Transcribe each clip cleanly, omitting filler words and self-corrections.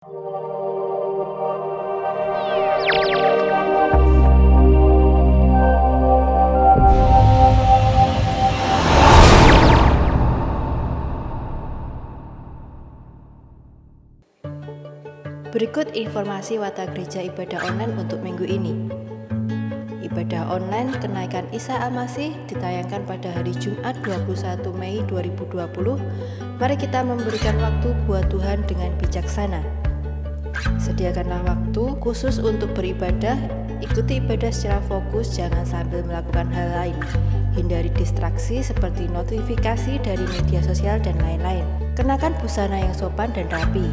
Berikut informasi Warta Gereja Ibadah Online untuk minggu ini. Ibadah online kenaikan Isa Al-Masih ditayangkan pada hari Jumat 21 Mei 2020. Mari kita memberikan waktu buat Tuhan dengan bijaksana. Sediakanlah waktu khusus untuk beribadah, ikuti ibadah secara fokus, jangan sambil melakukan hal lain. Hindari distraksi seperti notifikasi dari media sosial dan lain-lain. Kenakan busana yang sopan dan rapi.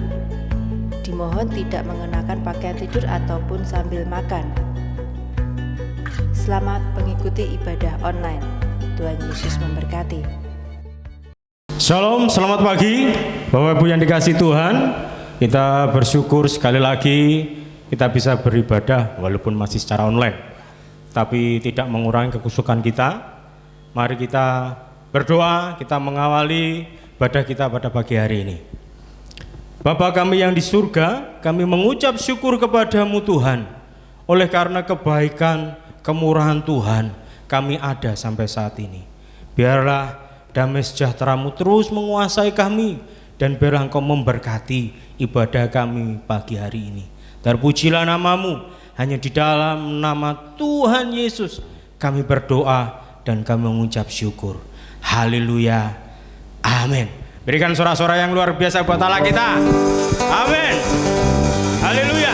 Dimohon tidak mengenakan pakaian tidur ataupun sambil makan. Selamat mengikuti ibadah online. Tuhan Yesus memberkati. Shalom, selamat pagi Bapak Ibu yang dikasihi Tuhan. Kita bersyukur sekali lagi kita bisa beribadah walaupun masih secara online, tapi tidak mengurangi kekusukan kita. Mari kita berdoa, kita mengawali ibadah kita pada pagi hari ini. Bapa kami yang di surga, kami mengucap syukur kepadamu Tuhan. Oleh karena kebaikan, kemurahan Tuhan, kami ada sampai saat ini. Biarlah damai sejahtera-Mu terus menguasai kami, dan biarlah Engkau memberkati ibadah kami pagi hari ini. Terpujilah nama-Mu, hanya di dalam nama Tuhan Yesus kami berdoa dan kami mengucap syukur. Haleluya, amin. Berikan sorak-sorak yang luar biasa buat Allah kita. Amin. Haleluya.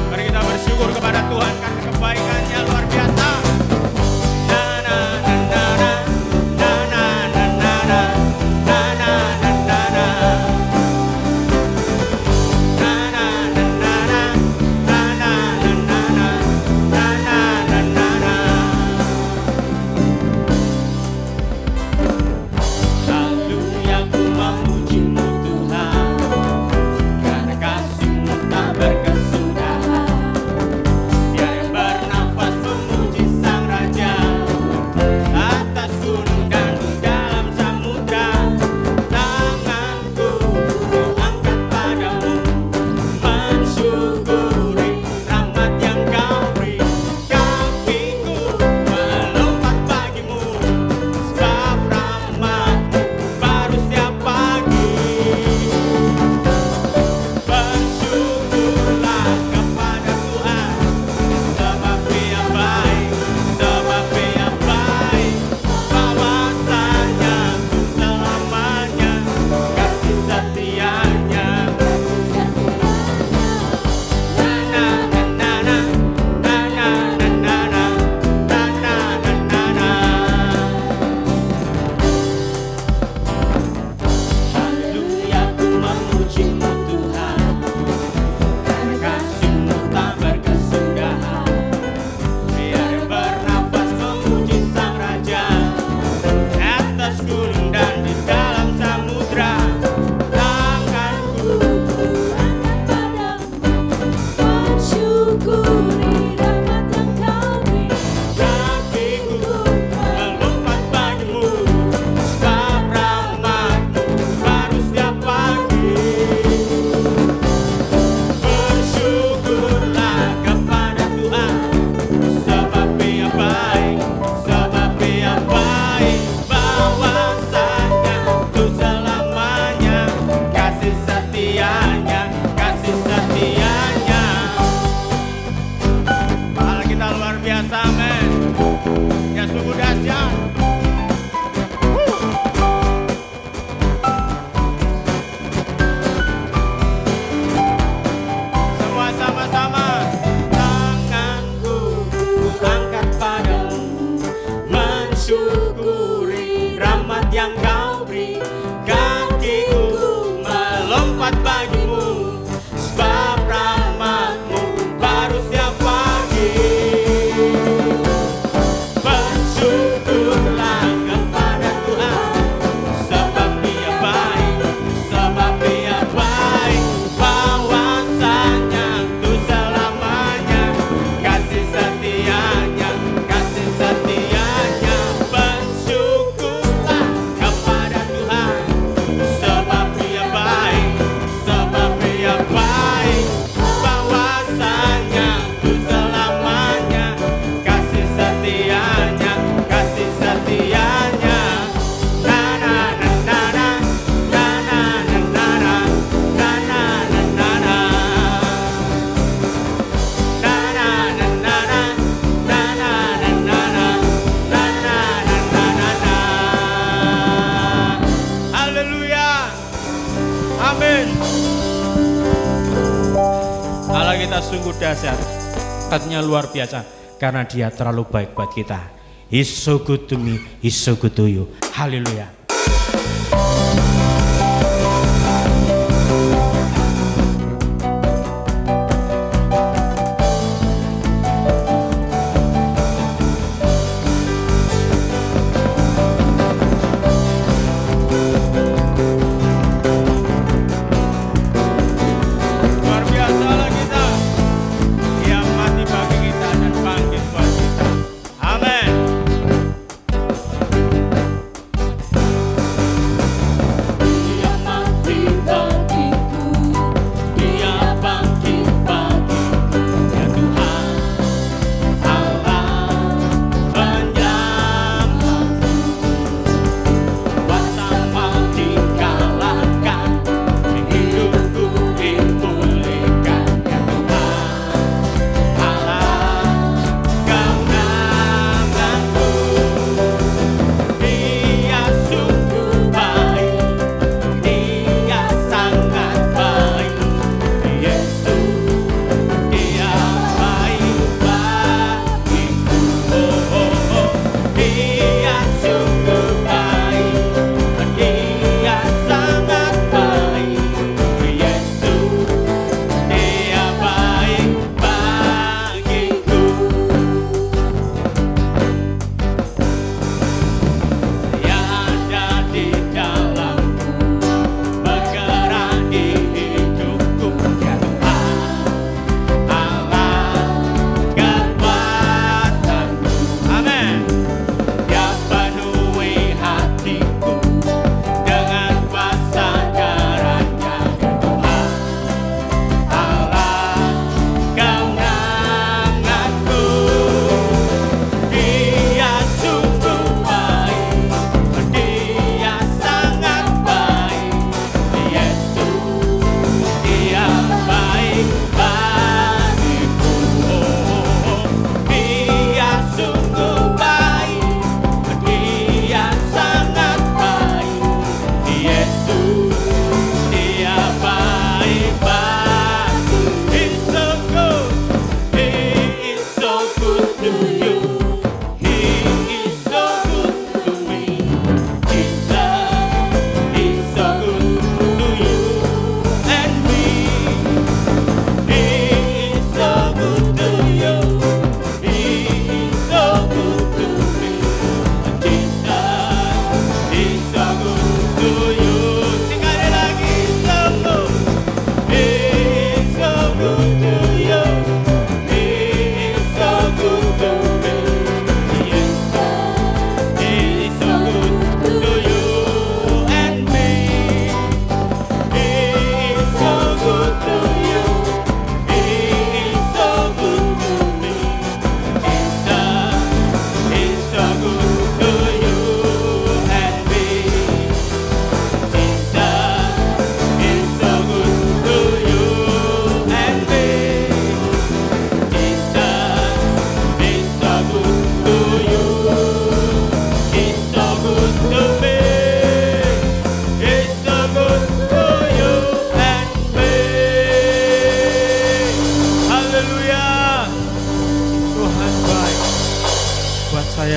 Mari kita bersyukur kepada Tuhan karena kebaikannya luar biasa. sungguh dahsyat. Katanya luar biasa karena dia terlalu baik buat kita. He's so good to me, he's so good to you. Haleluya.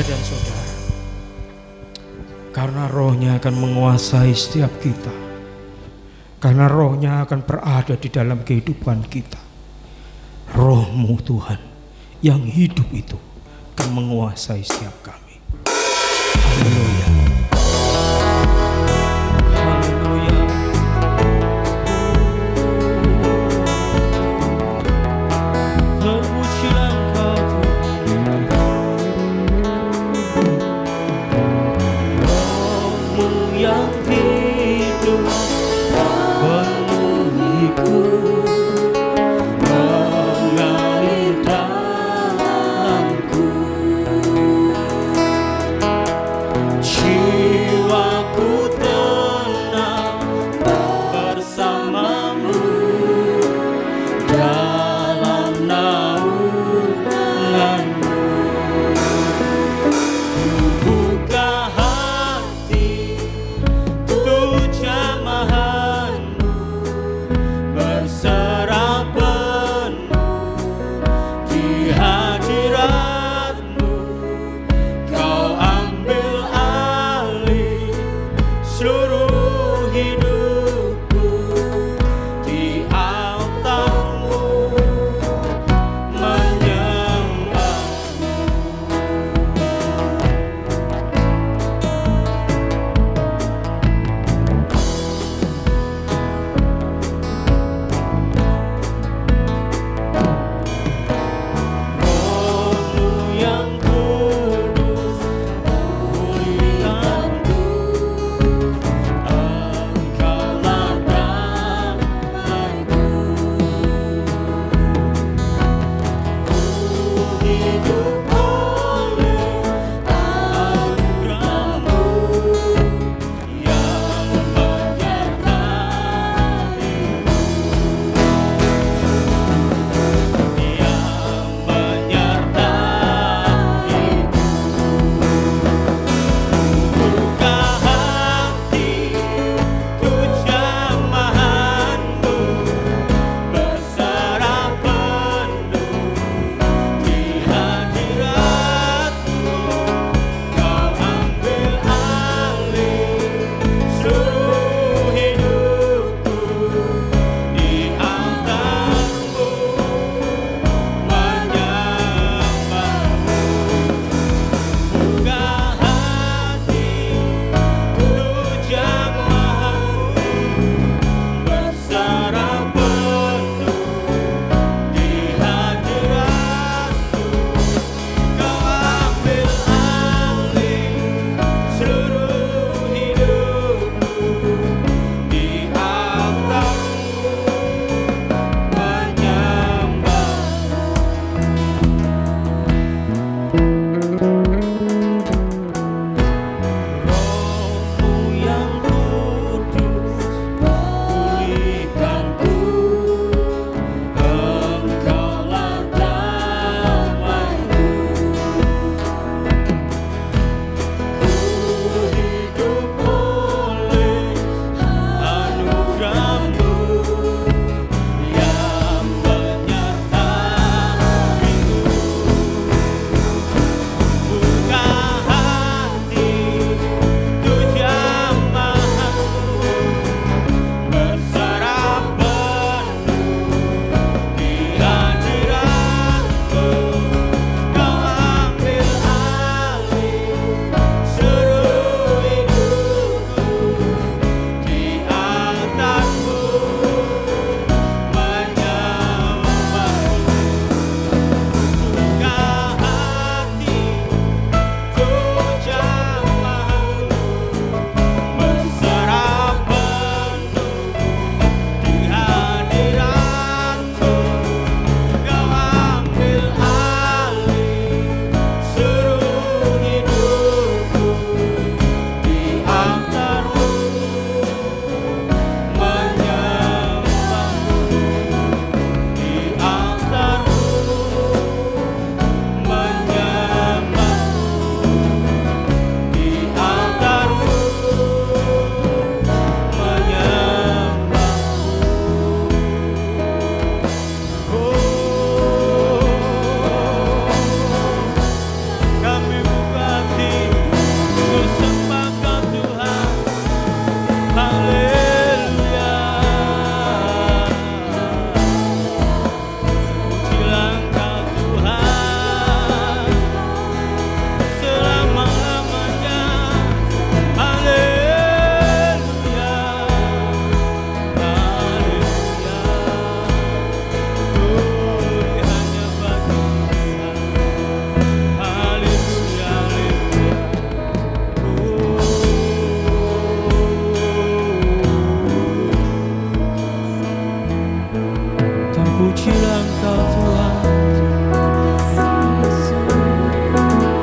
dan saudara. Karena rohnya akan menguasai setiap kita. Karena rohnya akan berada di dalam kehidupan kita. Rohmu Tuhan yang hidup itu akan menguasai setiap kami. Haleluya. Haleluya. Terpujilah Engkau Tuhan. Rohmu yang hidup penuhiku, mengalir dalamku.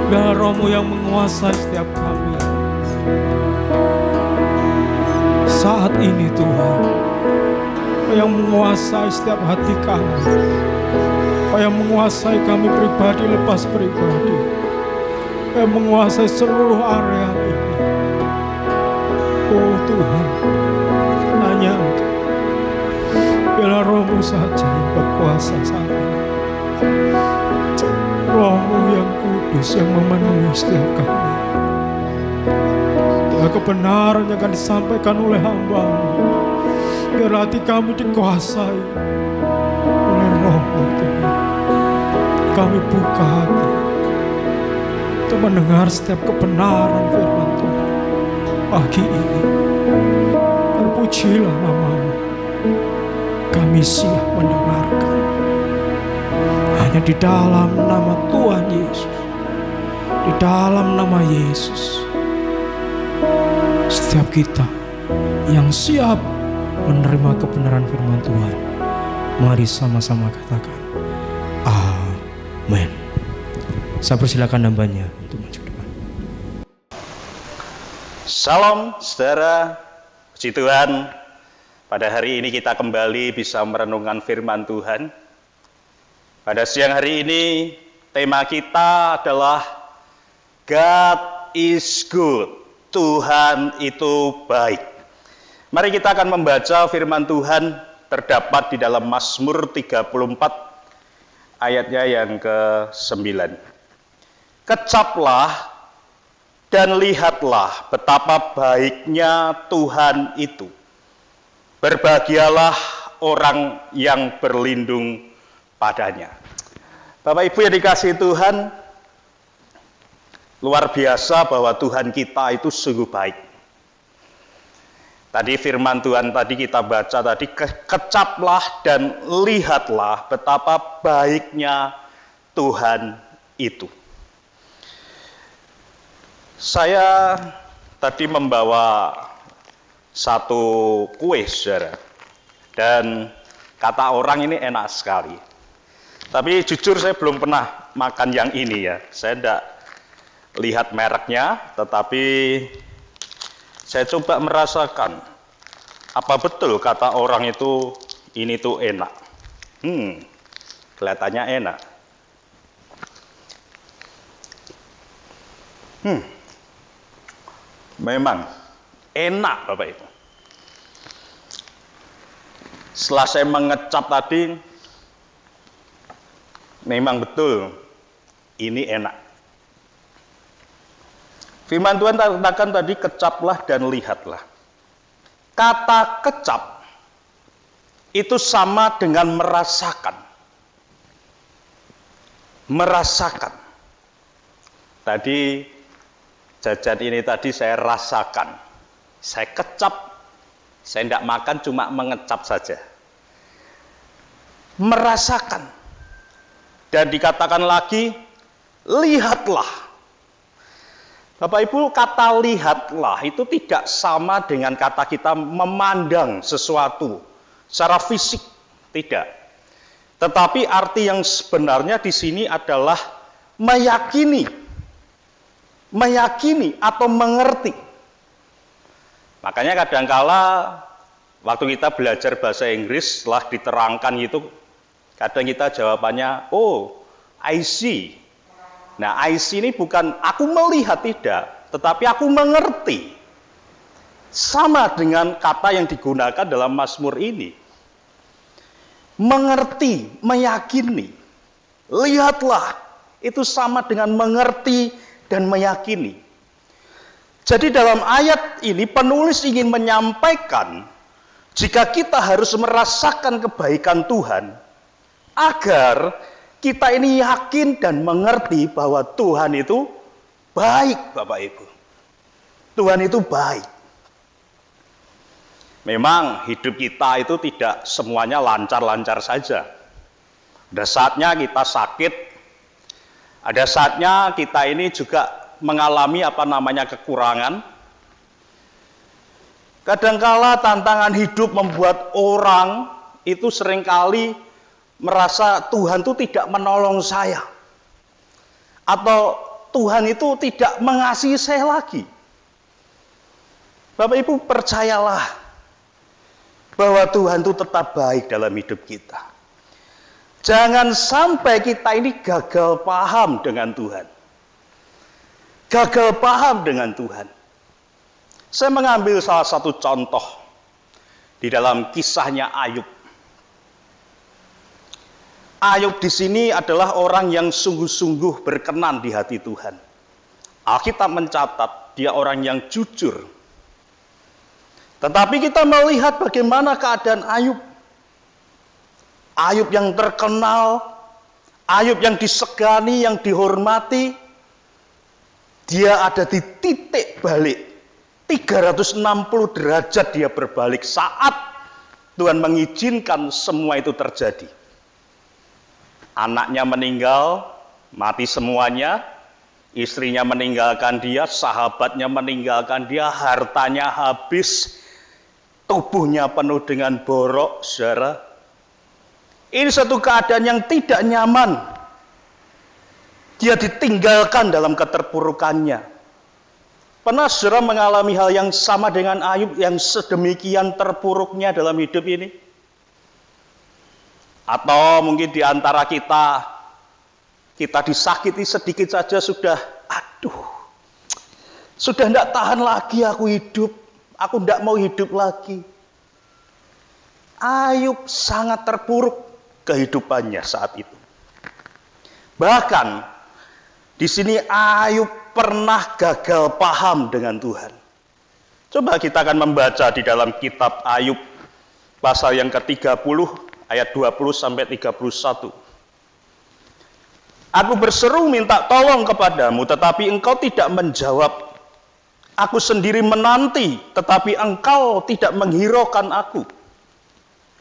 Biar Roh-Mu yang menguasai setiap kami saat ini Tuhan, yang menguasai setiap hati kami, yang menguasai kami pribadi lepas pribadi, yang menguasai seluruh area ini. Oh Tuhan, hanya Engkau, biarlah Roh-Mu saja yang berkuasa saat ini. Roh-Mu yang kudus yang memenuhi setiap kami. Biar kebenaran yang akan disampaikan oleh hamba-Mu, biar hati kami dikuasai oleh Roh-Mu Tuhan. Kami buka hati untuk mendengar setiap kebenaran firman Tuhan pagi ini. Terpujilah nama-Mu. Kami siap mendengarkan. Hanya di dalam nama Tuhan Yesus, di dalam nama Yesus, setiap kita yang siap menerima kebenaran firman Tuhan, mari sama-sama katakan amin. Saya persilakan hambanya untuk maju depan. Salam saudara, puji Tuhan. Pada hari ini kita kembali bisa merenungkan firman Tuhan. Pada siang hari ini tema kita adalah God is good. Tuhan itu baik. Mari kita akan membaca firman Tuhan terdapat di dalam Mazmur 34 ayatnya yang ke-9. Kecaplah dan lihatlah betapa baiknya Tuhan itu. Berbahagialah orang yang berlindung padanya. Bapak Ibu yang dikasihi Tuhan, luar biasa bahwa Tuhan kita itu sungguh baik. Tadi firman Tuhan tadi kita baca tadi, kecaplah dan lihatlah betapa baiknya Tuhan itu. Saya tadi membawa satu kue, saudara, dan kata orang ini enak sekali. Tapi jujur saya belum pernah makan yang ini ya. Saya tidak lihat mereknya, tetapi saya coba merasakan apa betul kata orang itu ini tuh enak. Kelihatannya enak. Memang enak Bapak Ibu. Setelah saya mengecap tadi, memang betul ini enak. Firman Tuhan katakan tadi, kecaplah dan lihatlah. Kata kecap itu sama dengan merasakan. Merasakan. Tadi jajan ini tadi saya rasakan. Saya kecap, saya tidak makan, cuma mengecap saja. Merasakan. Dan dikatakan lagi, lihatlah. Bapak Ibu, kata lihatlah itu tidak sama dengan kata kita memandang sesuatu secara fisik, tidak. Tetapi arti yang sebenarnya di sini adalah meyakini. Meyakini atau mengerti. Makanya kadangkala waktu kita belajar bahasa Inggris setelah diterangkan itu, kadang kita jawabannya, oh, I see. Nah, I see ini bukan aku melihat, tidak, tetapi aku mengerti. Sama dengan kata yang digunakan dalam Mazmur ini. Mengerti, meyakini. Lihatlah, itu sama dengan mengerti dan meyakini. Jadi dalam ayat ini penulis ingin menyampaikan jika kita harus merasakan kebaikan Tuhan agar kita ini yakin dan mengerti bahwa Tuhan itu baik, Bapak Ibu. Tuhan itu baik. Memang hidup kita itu tidak semuanya lancar-lancar saja. Ada saatnya kita sakit, ada saatnya kita ini juga mengalami kekurangan. Kadangkala tantangan hidup membuat orang itu seringkali merasa Tuhan itu tidak menolong saya. Atau Tuhan itu tidak mengasihi saya lagi. Bapak Ibu, percayalah bahwa Tuhan itu tetap baik dalam hidup kita. Jangan sampai kita ini gagal paham dengan Tuhan. Gagal paham dengan Tuhan. Saya mengambil salah satu contoh di dalam kisahnya Ayub. Ayub di sini adalah orang yang sungguh-sungguh berkenan di hati Tuhan. Alkitab mencatat dia orang yang jujur. Tetapi kita melihat bagaimana keadaan Ayub. Ayub yang terkenal, Ayub yang disegani, yang dihormati, dia ada di titik balik. 360 derajat dia berbalik saat Tuhan mengizinkan semua itu terjadi. Anaknya meninggal, mati semuanya, istrinya meninggalkan dia, sahabatnya meninggalkan dia, hartanya habis, tubuhnya penuh dengan borok, saudara. Ini satu keadaan yang tidak nyaman. Dia ditinggalkan dalam keterpurukannya. Pernah saudara mengalami hal yang sama dengan Ayub yang sedemikian terpuruknya dalam hidup ini? Atau mungkin di antara kita disakiti sedikit saja sudah, sudah tidak tahan lagi aku hidup. Aku tidak mau hidup lagi. Ayub sangat terpuruk kehidupannya saat itu. Bahkan di sini Ayub pernah gagal paham dengan Tuhan. Coba kita akan membaca di dalam kitab Ayub pasal yang ke-30 ayat 20 sampai 31. Aku berseru minta tolong kepadamu, tetapi engkau tidak menjawab. Aku sendiri menanti, tetapi engkau tidak menghiraukan aku.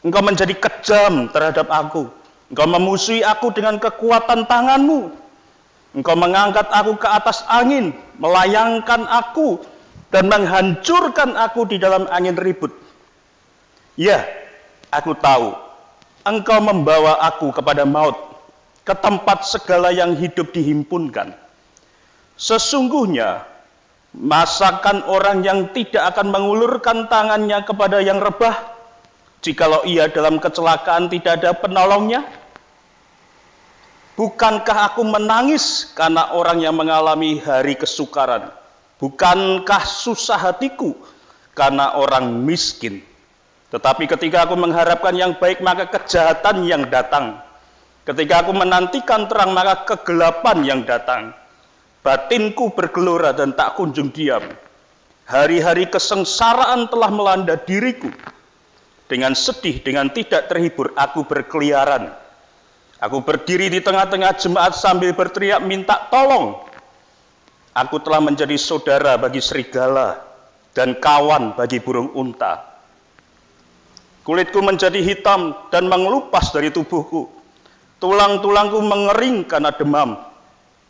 Engkau menjadi kejam terhadap aku. Engkau memusuhi aku dengan kekuatan tanganmu. Engkau mengangkat aku ke atas angin, melayangkan aku, dan menghancurkan aku di dalam angin ribut. Ya, aku tahu, engkau membawa aku kepada maut, ke tempat segala yang hidup dihimpunkan. Sesungguhnya, masakan orang yang tidak akan mengulurkan tangannya kepada yang rebah, jikalau ia dalam kecelakaan tidak ada penolongnya? Bukankah aku menangis karena orang yang mengalami hari kesukaran? Bukankah susah hatiku karena orang miskin? Tetapi ketika aku mengharapkan yang baik, maka kejahatan yang datang. Ketika aku menantikan terang, maka kegelapan yang datang. Batinku bergelora dan tak kunjung diam. Hari-hari kesengsaraan telah melanda diriku. Dengan sedih, dengan tidak terhibur, aku berkeliaran. Aku berdiri di tengah-tengah jemaat sambil berteriak minta tolong. Aku telah menjadi saudara bagi serigala dan kawan bagi burung unta. Kulitku menjadi hitam dan mengelupas dari tubuhku. Tulang-tulangku mengering karena demam.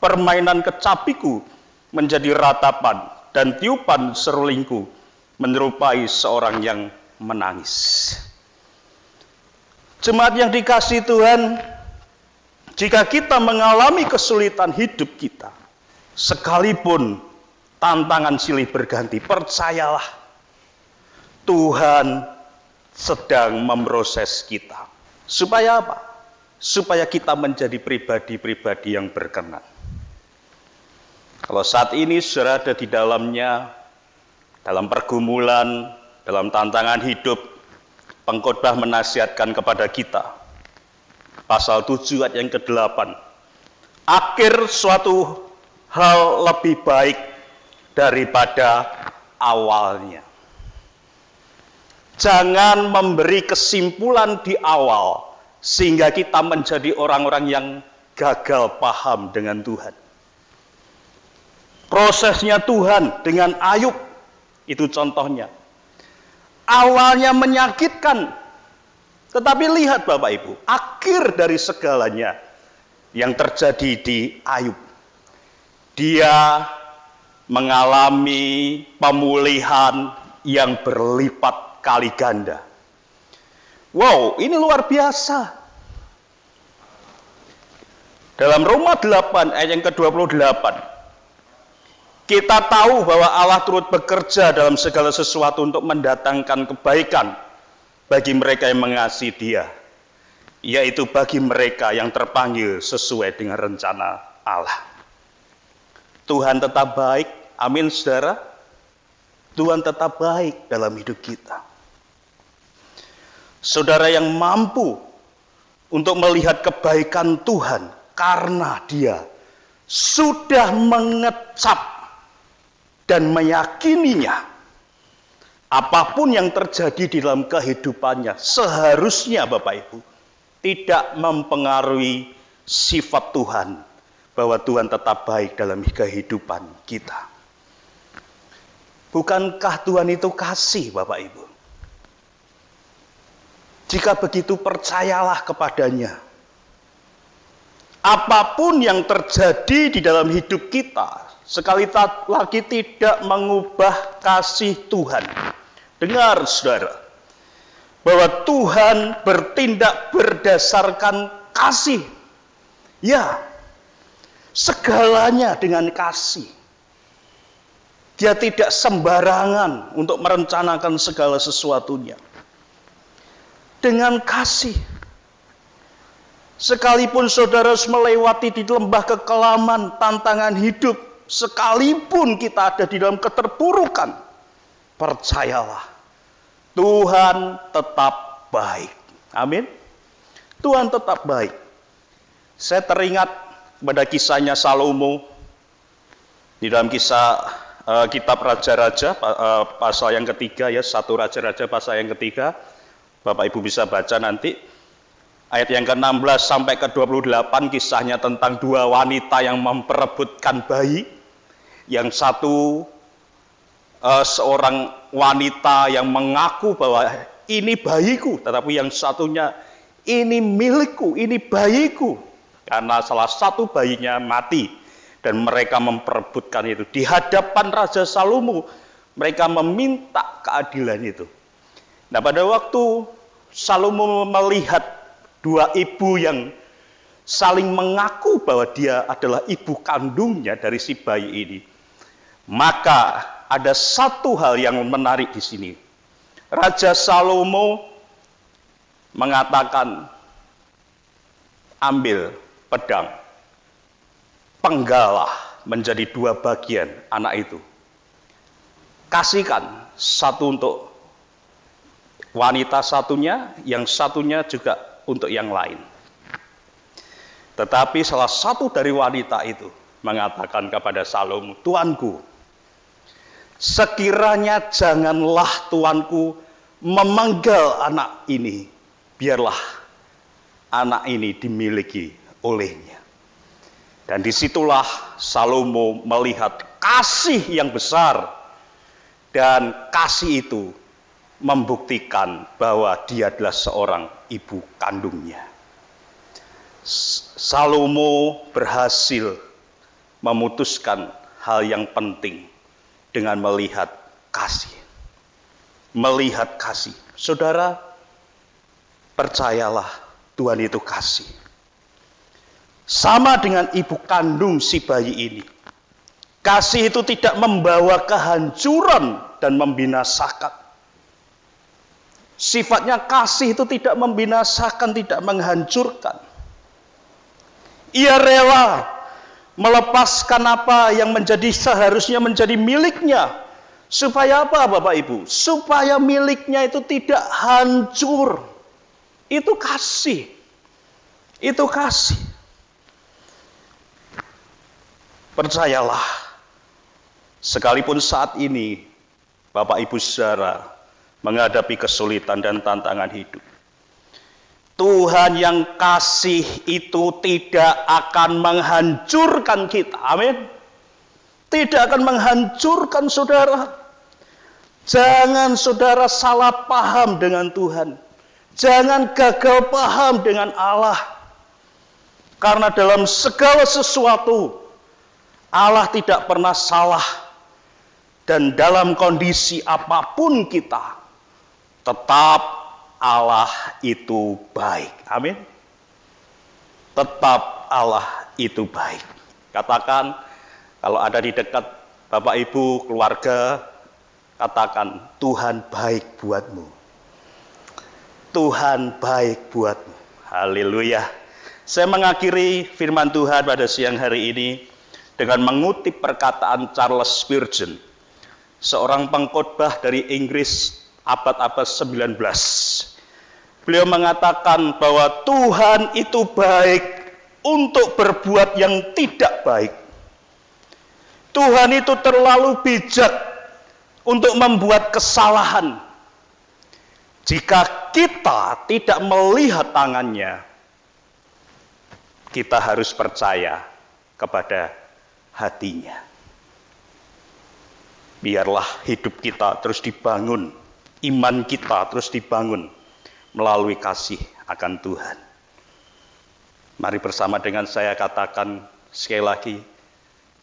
Permainan kecapiku menjadi ratapan dan tiupan serulingku menyerupai seorang yang menangis. Jemaat yang dikasihi Tuhan, jika kita mengalami kesulitan hidup kita, sekalipun tantangan silih berganti, percayalah Tuhan sedang memproses kita. Supaya apa? Supaya kita menjadi pribadi-pribadi yang berkenan. Kalau saat ini saudara ada di dalamnya, dalam pergumulan, dalam tantangan hidup, pengkhotbah menasihatkan kepada kita. Pasal 7 ayat yang ke-8. Akhir suatu hal lebih baik daripada awalnya. Jangan memberi kesimpulan di awal sehingga kita menjadi orang-orang yang gagal paham dengan Tuhan. Prosesnya Tuhan dengan Ayub itu contohnya. Awalnya menyakitkan, tetapi lihat Bapak Ibu, akhir dari segalanya yang terjadi di Ayub. Dia mengalami pemulihan yang berlipat kali ganda. Wow, ini luar biasa. Dalam Roma 8 ayat yang ke-28, Kita tahu bahwa Allah turut bekerja dalam segala sesuatu untuk mendatangkan kebaikan bagi mereka yang mengasihi Dia, yaitu bagi mereka yang terpanggil sesuai dengan rencana Allah. Tuhan tetap baik, amin saudara. Tuhan tetap baik dalam hidup kita. Saudara yang mampu untuk melihat kebaikan Tuhan karena Dia sudah mengecap dan meyakininya, apapun yang terjadi di dalam kehidupannya seharusnya Bapak Ibu tidak mempengaruhi sifat Tuhan, bahwa Tuhan tetap baik dalam kehidupan kita. Bukankah Tuhan itu kasih Bapak Ibu? Jika begitu percayalah kepadanya. Apapun yang terjadi di dalam hidup kita, sekali lagi tidak mengubah kasih Tuhan. Dengar saudara, bahwa Tuhan bertindak berdasarkan kasih. Ya, segalanya dengan kasih. Dia tidak sembarangan untuk merencanakan segala sesuatunya. Dengan kasih. Sekalipun saudara harus melewati di lembah kekelaman, tantangan hidup, sekalipun kita ada di dalam keterpurukan, percayalah, Tuhan tetap baik. Amin. Tuhan tetap baik. Saya teringat pada kisahnya Salomo di dalam kisah kitab Raja-Raja pasal yang ketiga, ya, 1 Raja-Raja pasal yang ketiga. Bapak Ibu bisa baca nanti. Ayat yang ke-16 sampai ke-28 kisahnya tentang dua wanita yang memperebutkan bayi. Yang satu seorang wanita yang mengaku bahwa ini bayiku, tetapi yang satunya ini milikku, ini bayiku. Karena salah satu bayinya mati dan mereka memperebutkan itu. Di hadapan Raja Salomo mereka meminta keadilan itu. Nah, pada waktu Salomo melihat dua ibu yang saling mengaku bahwa dia adalah ibu kandungnya dari si bayi ini, maka ada satu hal yang menarik di sini. Raja Salomo mengatakan, ambil pedang, penggalah menjadi dua bagian anak itu. Kasihkan satu untuk wanita satunya, yang satunya juga untuk yang lain. Tetapi salah satu dari wanita itu mengatakan kepada Salomo, Tuanku, sekiranya janganlah tuanku memenggal anak ini, biarlah anak ini dimiliki olehnya. Dan disitulah Salomo melihat kasih yang besar, dan kasih itu membuktikan bahwa dia adalah seorang ibu kandungnya. Salomo berhasil memutuskan hal yang penting dengan melihat kasih. Melihat kasih. Saudara, percayalah Tuhan itu kasih. Sama dengan ibu kandung si bayi ini. Kasih itu tidak membawa kehancuran dan membinasakan. Sifatnya kasih itu tidak membinasakan, tidak menghancurkan. Ia rela melepaskan apa yang seharusnya menjadi miliknya. Supaya apa Bapak Ibu? Supaya miliknya itu tidak hancur. Itu kasih. Itu kasih. Percayalah, sekalipun saat ini Bapak Ibu saudara menghadapi kesulitan dan tantangan hidup, Tuhan yang kasih itu tidak akan menghancurkan kita. Amin. Tidak akan menghancurkan saudara. Jangan saudara salah paham dengan Tuhan. Jangan gagal paham dengan Allah. Karena dalam segala sesuatu Allah tidak pernah salah. Dan dalam kondisi apapun kita, tetap Allah itu baik. Amin. Tetap Allah itu baik. Katakan, kalau ada di dekat Bapak Ibu, keluarga, katakan, Tuhan baik buatmu. Tuhan baik buatmu. Haleluya. Saya mengakhiri firman Tuhan pada siang hari ini dengan mengutip perkataan Charles Spurgeon, seorang pengkhotbah dari Inggris abad-abad 19. Beliau mengatakan bahwa Tuhan itu baik untuk berbuat yang tidak baik. Tuhan itu terlalu bijak untuk membuat kesalahan. Jika kita tidak melihat tangannya, kita harus percaya kepada hatinya. Biarlah hidup kita terus dibangun, iman kita terus dibangun melalui kasih akan Tuhan. Mari bersama dengan saya katakan sekali lagi,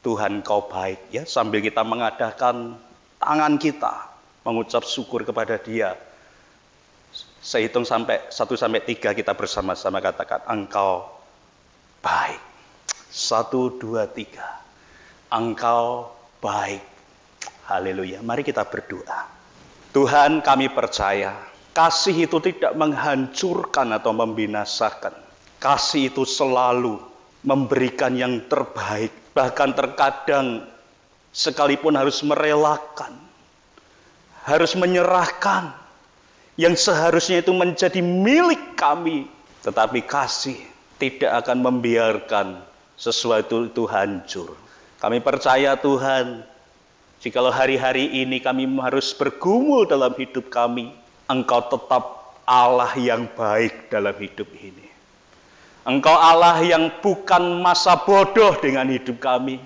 Tuhan Kau baik, ya, sambil kita mengadakan tangan kita mengucap syukur kepada Dia. Saya hitung sampai 1 sampai 3, kita bersama-sama katakan, Engkau baik. 1, 2, 3. Engkau baik. Haleluya. Mari kita berdoa. Tuhan, kami percaya kasih itu tidak menghancurkan atau membinasakan. Kasih itu selalu memberikan yang terbaik. Bahkan terkadang sekalipun harus merelakan, harus menyerahkan yang seharusnya itu menjadi milik kami. Tetapi kasih tidak akan membiarkan sesuatu itu hancur. Kami percaya Tuhan, jikalau hari-hari ini kami harus bergumul dalam hidup kami, Engkau tetap Allah yang baik dalam hidup ini. Engkau Allah yang bukan masa bodoh dengan hidup kami.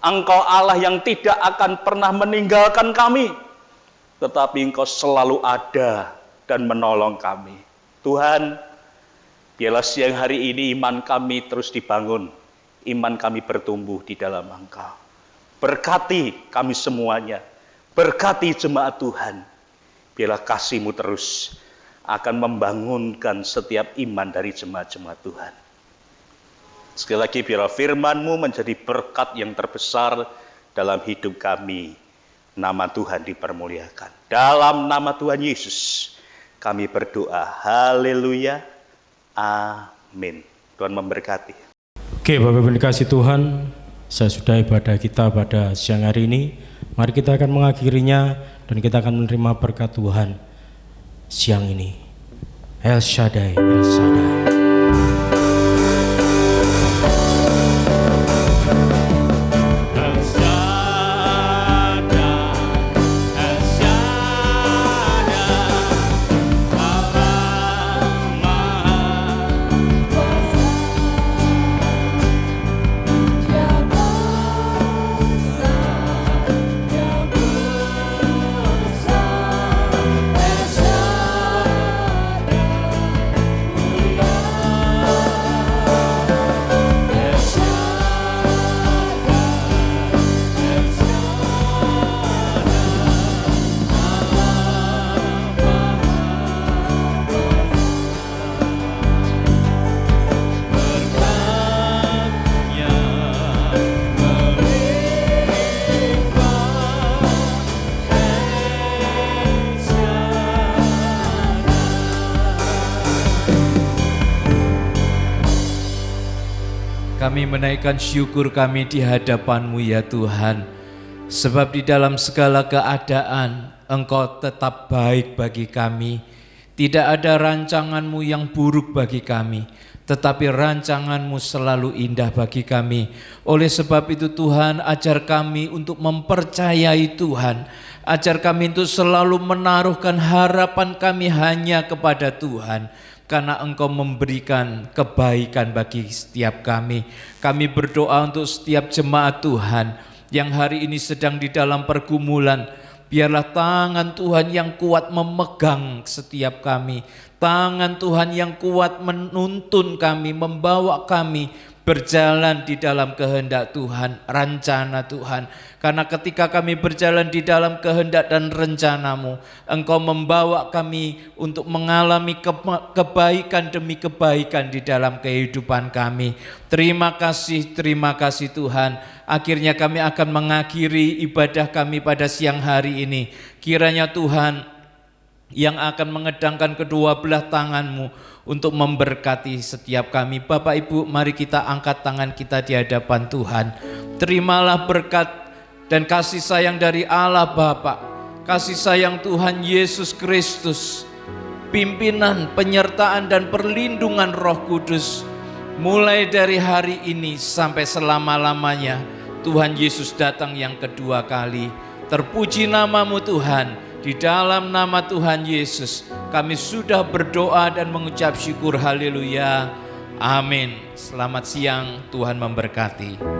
Engkau Allah yang tidak akan pernah meninggalkan kami, tetapi Engkau selalu ada dan menolong kami. Tuhan, biarlah siang hari ini iman kami terus dibangun, iman kami bertumbuh di dalam Engkau. Berkati kami semuanya, berkati jemaat Tuhan. Biarlah kasih-Mu terus akan membangunkan setiap iman dari jemaat-jemaat Tuhan. Sekali lagi, biarlah firman-Mu menjadi berkat yang terbesar dalam hidup kami. Nama Tuhan dipermuliakan. Dalam nama Tuhan Yesus, kami berdoa. Haleluya. Amin. Tuhan memberkati. Oke, Bapak Ibu dikasih Tuhan, saya sudah ibadah kita pada siang hari ini. Mari kita akan mengakhirinya dan kita akan menerima berkat Tuhan siang ini. El Shaddai, El Shaddai. Kami menaikkan syukur kami di hadapan-Mu ya Tuhan, sebab di dalam segala keadaan Engkau tetap baik bagi kami. Tidak ada rancangan-Mu yang buruk bagi kami, tetapi rancangan-Mu selalu indah bagi kami. Oleh sebab itu Tuhan, ajar kami untuk mempercayai Tuhan, ajar kami untuk selalu menaruhkan harapan kami hanya kepada Tuhan, karena Engkau memberikan kebaikan bagi setiap kami. Kami berdoa untuk setiap jemaat Tuhan yang hari ini sedang di dalam pergumulan. Biarlah tangan Tuhan yang kuat memegang setiap kami. Tangan Tuhan yang kuat menuntun kami, membawa kami berjalan di dalam kehendak Tuhan, rencana Tuhan. Karena ketika kami berjalan di dalam kehendak dan rencana-Mu, Engkau membawa kami untuk mengalami kebaikan demi kebaikan di dalam kehidupan kami. Terima kasih Tuhan. Akhirnya kami akan mengakhiri ibadah kami pada siang hari ini. Kiranya Tuhan yang akan mengedangkan kedua belah tangan-Mu untuk memberkati setiap kami. Bapak Ibu, mari kita angkat tangan kita di hadapan Tuhan. Terimalah berkat dan kasih sayang dari Allah Bapa, kasih sayang Tuhan Yesus Kristus, pimpinan, penyertaan dan perlindungan Roh Kudus, mulai dari hari ini sampai selama-lamanya. Tuhan Yesus datang yang kedua kali. Terpuji nama-Mu Tuhan. Di dalam nama Tuhan Yesus kami sudah berdoa dan mengucap syukur. Haleluya. Amin. Selamat siang, Tuhan memberkati.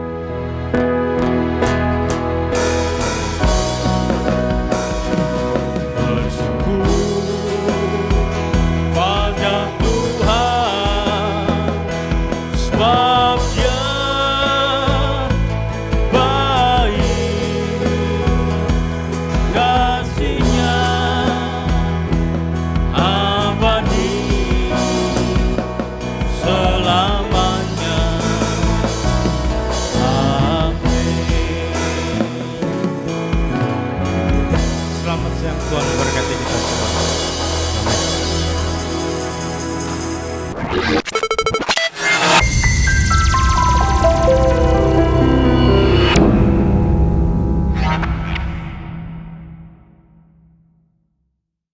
Tuhan memberkati kita semua. Amin.